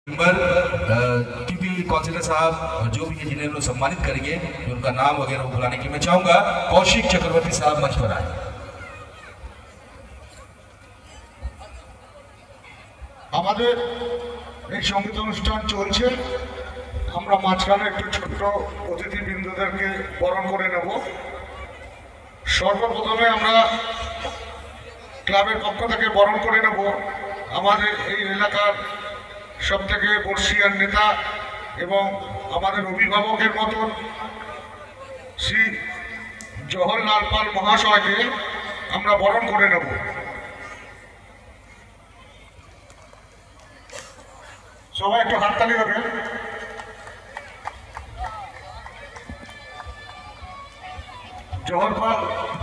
क्योंकि काउंसिलर साहब जो भी जिन्हें लोग सम्मानित करेंगे उनका नाम वगैरह बुलाने की मैं चाहूंगा कौशिक चक्रवर्ती साहब मंच पर आए। আমাদের এই সঙ্গীত অনুষ্ঠান চলছে, আমরা মাঝখানে একটু ছোট্ট অতিথিবৃন্দদেরকে বরণ করে নেব। সর্বপ্রথমে আমরা ক্লাবের পক্ষ থেকে বরণ করে নেব আমাদের এই এলাকার সবথেকে বর্ষিয়ান নেতা এবং আমাদের অভিভাবকের মতন শ্রী জওহরলাল পাল মহাশয়কে আমরা বরণ করে নেব। সবাই একটু হাততালি দেবেন।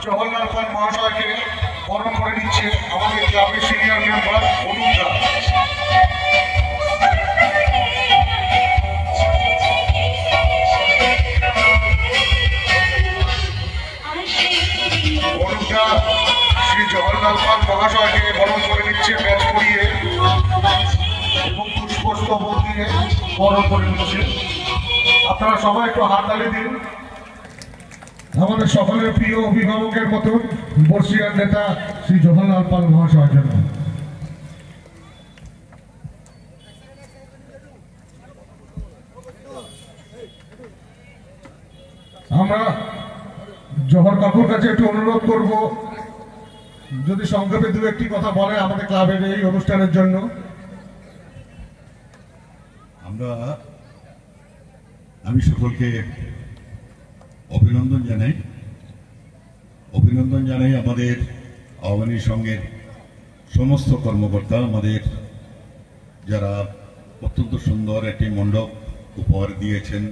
জওহরলাল পাল মহাশয়কে বরণ করে নিচ্ছে আমাদের ক্লাবের সিনিয়র মেম্বার অনুজা। অনুজা শ্রী জওহরলাল পাল মহাশয়কে বরণ করে নিচ্ছে ব্যাচ করিয়ে এবং পুষ্পস্তবক দিয়ে বরণ করে নিচ্ছে। আপনারা সবাই একটু হাততালি দিন আমাদের সকলের প্রিয় অভিভাবকের মতন বর্ষিয়ান নেতা শ্রী জওহরলাল পাল মহাশয়ের জন্য। আমরা জওহর কাকুর কাছে একটু অনুরোধ করব যদি সংক্ষেপে দু একটি কথা বলে আমাদের ক্লাবের এই অনুষ্ঠানের জন্য। আমি সকলকে অভিনন্দন জানাই আমাদের আহ্বানী সংঘের সমস্ত কর্মকর্তা, আমাদের যারা অত্যন্ত সুন্দর একটি মণ্ডপ উপহার দিয়েছেন।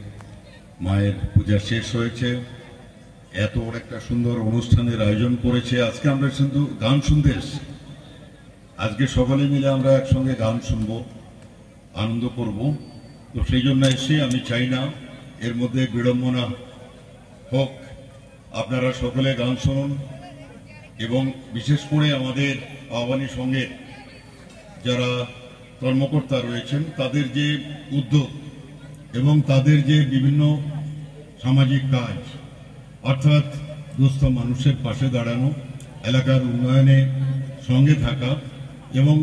মায়ের পূজা শেষ হয়েছে, এত বড় একটা সুন্দর অনুষ্ঠানের আয়োজন করেছে। আজকে আমরা শুধু গান শুনতে এসেছি, আজকে সকলে মিলে আমরা একসঙ্গে গান শুনবো, আনন্দ করব। তো সেই জন্য এসে আমি চাই না এর মধ্যে বিড়ম্বনা হোক। আপনারা সকলে গান শুনুন এবং বিশেষ করে আমাদের আহ্বানী সঙ্গে যারা কর্মকর্তা রয়েছেন তাদের যে উদ্যোগ এবং তাদের যে বিভিন্ন সামাজিক কাজ, অর্থাৎ দুস্থ মানুষের পাশে দাঁড়ানো, এলাকার উন্নয়নে সঙ্গে থাকা এবং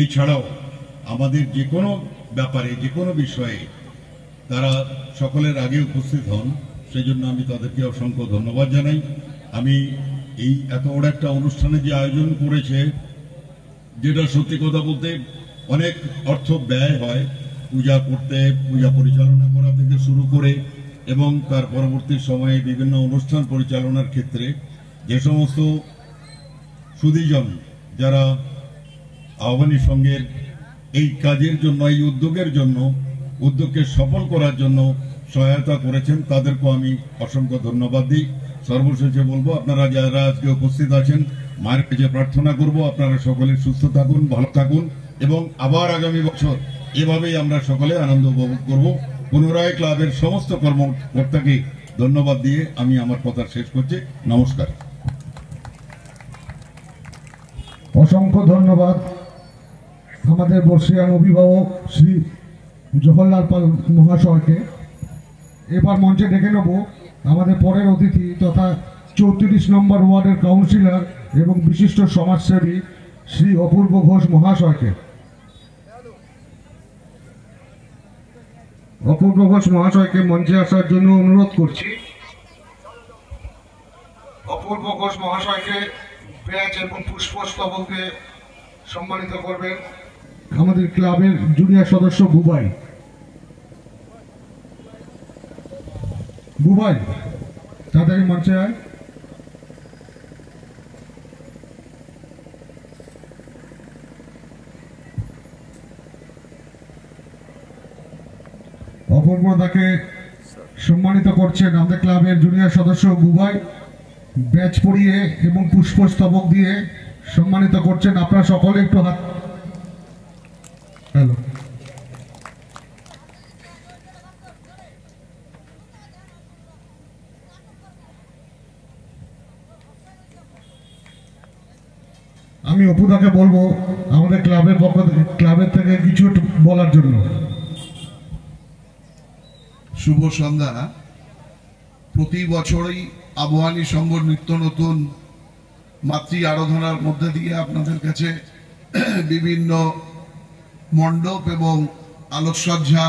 এছাড়াও আমাদের যে কোনো ব্যাপারে যে কোনো বিষয়ে তারা সকলের আগে উপস্থিত হন, সেই জন্য আমি তাদেরকে অসংখ্য ধন্যবাদ জানাই। আমি এই এত বড় একটা অনুষ্ঠানে যে আয়োজন করেছে, যেটা সত্যি কথা বলতে অনেক অর্থ ব্যয় হয় পূজা করতে, পূজা পরিচালনা করা থেকে শুরু করে এবং তার পরবর্তী সময়ে বিভিন্ন অনুষ্ঠান পরিচালনার ক্ষেত্রে যে সমস্ত সুধীজন যারা আহ্বানী সংঘের এই কাজের জন্য, এই উদ্যোগের জন্য, উদ্যোগকে সফল করার জন্য সহায়তা করেছেন, তাদেরকেও আমি অসংখ্য ধন্যবাদ দিই। সর্বশেষে বলবো, আপনারা যারা আজকে উপস্থিত আছেন, মায়ের কাছে প্রার্থনা করব আপনারা সকলে সুস্থ থাকুন, ভালো থাকুন এবং আবার আগামী বছর এভাবেই আমরা সকলে আনন্দ উপভোগ করব। পুনরায় ক্লাবের সমস্ত কর্মকর্তাকে ধন্যবাদ দিয়ে আমি আমার কথা শেষ করছি। নমস্কার। অসংখ্য ধন্যবাদ আমাদের বর্ষিয়ান অভিভাবক শ্রী জওহরলাল পাল মহাশয়কে। এবার মঞ্চে ডেকে নেব আমাদের পরের অতিথি তথা 34 নম্বর ওয়ার্ডের কাউন্সিলর এবং বিশিষ্ট সমাজসেবী শ্রী অপূর্ব ঘোষ মহাশয়কে। অপূর্ব ঘোষ মহাশয়কে মঞ্চে আসার জন্য অনুরোধ করছি। অপূর্ব ঘোষ মহাশয়কে ব্যাচ এবং পুষ্পস্তবকে সম্মানিত করবেন আমাদের ক্লাবের জুনিয়র সদস্য বুবাই তাড়াতাড়ি মঞ্চে আয়। অপূর্বদাকে সম্মানিত করছেন আমাদের ক্লাবের জুনিয়র সদস্য বুবাই। ব্যাচ পরিয়ে এবং পুষ্পস্তবক দিয়ে সম্মানিত করছেন। আপনারা সকলে একটু হাত। হ্যালো, আমি অপুদাকে বলবো আমাদের ক্লাবের থেকে কিছু একটু বলার জন্য। শুভ সন্ধ্যা। প্রতি বছরই আবহানী সংঘ নিত্য নতুন মাতৃ আরাধনার মধ্যে দিয়ে আপনাদের কাছে বিভিন্ন মণ্ডপ এবং আলোকসজ্জা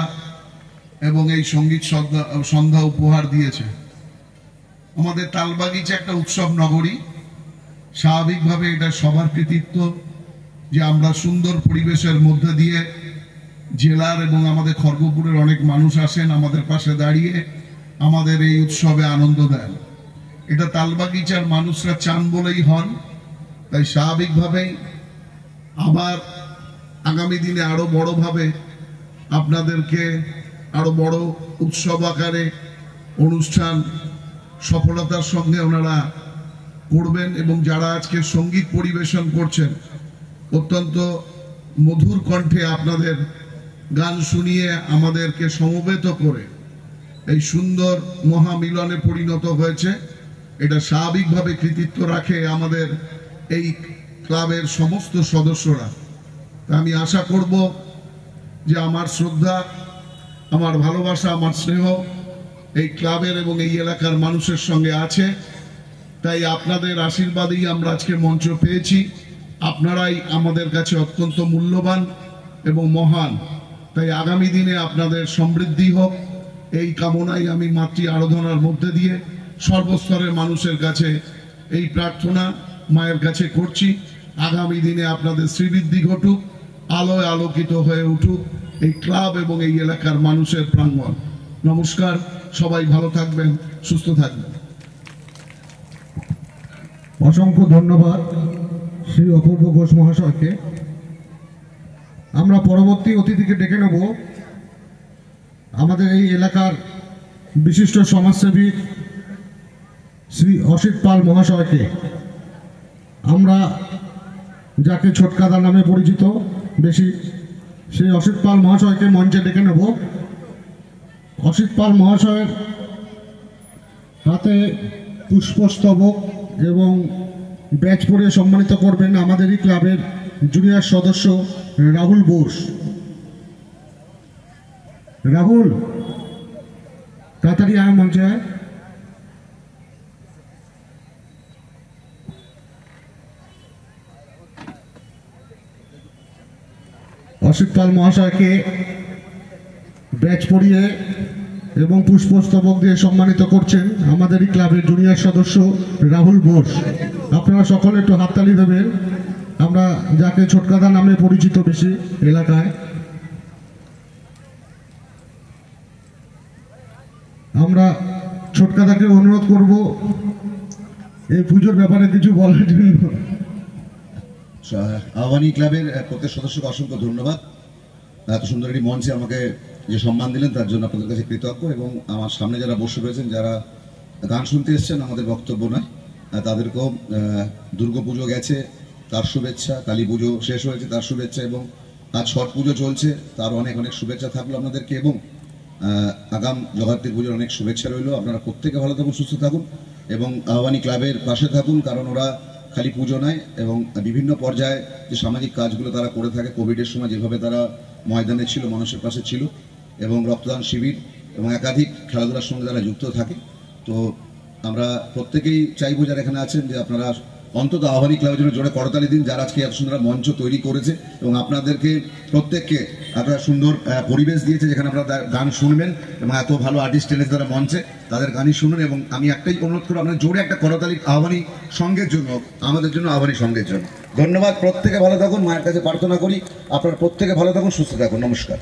এবং এই সঙ্গীত সন্ধ্যা উপহার দিয়েছে। আমাদের তালবাগিচা একটা উৎসব নগরী, স্বাভাবিকভাবে এটা সবার কৃতিত্ব যে আমরা সুন্দর পরিবেশের মধ্যে দিয়ে জেলার এবং আমাদের খড়গপুরের অনেক মানুষ আসেন আমাদের পাশে দাঁড়িয়ে আমাদের এই উৎসবে আনন্দ দেন। এটা তালবাগিচার মানুষরা চান বলেই হন, তাই স্বাভাবিকভাবেই আবার আগামী দিনে আরো বড়ভাবে আপনাদেরকে আরো বড় উৎসব আকারে অনুষ্ঠান সফলতার সঙ্গে ওনারা করবেন। এবং যারা আজকে সঙ্গীত পরিবেশন করছেন অত্যন্ত মধুর কণ্ঠে আপনাদের গান শুনিয়ে আমাদেরকে সমবেত করে এই সুন্দর মহামিলনে পরিণত হয়েছে, এটা স্বাভাবিকভাবে কৃতিত্ব রাখে আমাদের এই ক্লাবের সমস্ত সদস্যরা। আমি আশা করব যে আমার শ্রদ্ধা, আমার ভালোবাসা, আমার স্নেহ এই ক্লাবের এবং এই এলাকার মানুষের সঙ্গে আছে। তাই আপনাদের আশীর্বাদেই আমরা আজকে মঞ্চ পেয়েছি। আপনারাই আমাদের কাছে অত্যন্ত মূল্যবান এবং মহান। তাই আগামী দিনে আপনাদের সমৃদ্ধি হোক এই কামনাই আমি মাতৃ আরাধনার মধ্যে দিয়ে সর্বস্তরের মানুষের কাছে এই প্রার্থনা মায়ের কাছে করছি। আগামী দিনে আপনাদের শ্রীবৃদ্ধি ঘটুক, আলোয় আলোকিত হয়ে উঠুক এই ক্লাব এবং এই এলাকার মানুষের প্রাঙ্গণ। নমস্কার, সবাই ভালো থাকবেন, সুস্থ থাকবেন। অসংখ্য ধন্যবাদ শ্রী অপূর্ব ঘোষ মহাশয়কে। আমরা পরবর্তী অতিথিকে ডেকে নেব আমাদের এই এলাকার বিশিষ্ট সমাজসেবী শ্রী অসিত পাল মহাশয়কে। আমরা যাকে ছোটকাদা নামে পরিচিত বেশি, সেই অসিত পাল মহাশয়কে মঞ্চে ডেকে নেব। অসিত পাল মহাশয়ের হাতে পুষ্পস্তবক এবং ব্যাচ পরিয়ে সম্মানিত করবেন আমাদেরই ক্লাবের জুনিয়র সদস্য রাহুল বোস। রাহুল, তাড়াতাড়ি আয় মঞ্চে আয়। অসিত পাল মহাশয়কে ব্যাচ পরিয়ে এবং পুষ্পস্তবক দিয়ে সম্মানিত করছেন আমাদেরই ক্লাবের জুনিয়র সদস্য রাহুল বোস। আপনারা সকলে একটু হাততালি দেবেন, আমরা যাকে ছোটকাদা নামে পরিচিত বেশি এলাকায়। আমরা ছোটকাদাকে অনুরোধ করব এই পুজোর ব্যাপারে কিছু বলার জন্য। আহ্বানী ক্লাবের প্রত্যেক সদস্যকে অসংখ্য ধন্যবাদ। এত সুন্দর একটি মঞ্চে আমাকে যে সম্মান দিলেন তার জন্য আপনাদের কাছে কৃতজ্ঞ। এবং আমার সামনে যারা বসে রয়েছেন, যারা গান শুনতে এসছেন আমাদের বক্তব্য নয়, তাদেরকেও দুর্গাপুজো গেছে তার শুভেচ্ছা, কালী পুজো শেষ হয়েছে তার শুভেচ্ছা, এবং আজ ছট পুজো চলছে তার অনেক অনেক শুভেচ্ছা থাকলো আপনাদেরকে। এবং আগাম জগদ্ধাত্রী পুজোর অনেক শুভেচ্ছা রইল। আপনারা প্রত্যেকে ভালো থাকুন, সুস্থ থাকুন এবং আহ্বানী ক্লাবের পাশে থাকুন, কারণ ওরা খালি পুজো নয় এবং বিভিন্ন পর্যায়ে যে সামাজিক কাজগুলো তারা করে থাকে, কোভিডের সময় যেভাবে তারা ময়দানে ছিল, মানুষের পাশে ছিল, এবং রক্তদান শিবির এবং একাধিক খেলাধুলার সঙ্গে তারা যুক্ত থাকে। তো আমরা প্রত্যেকেই চাইবো যারা এখানে আছেন যে আপনারা অন্তত আহ্বানী ক্লাবের জন্য জোরে করতালি দিন, যারা আজকে এত সুন্দর মঞ্চ তৈরি করেছে এবং আপনাদেরকে প্রত্যেককে একটা সুন্দর পরিবেশ দিয়েছে যেখানে আপনারা গান শুনবেন এবং এত ভালো আর্টিস্ট এনেছে তারা মঞ্চে, তাদের গানই শুনুন। এবং আমি একটাই অনুরোধ করবো, আপনার জোরে একটা করতালি আহ্বানী সঙ্গের জন্য, আমাদের জন্য, আহ্বানী সঙ্গের জন্য। ধন্যবাদ। প্রত্যেকে ভালো থাকুন, মায়ের কাছে প্রার্থনা করি আপনারা প্রত্যেকে ভালো থাকুন, সুস্থ থাকুন। নমস্কার।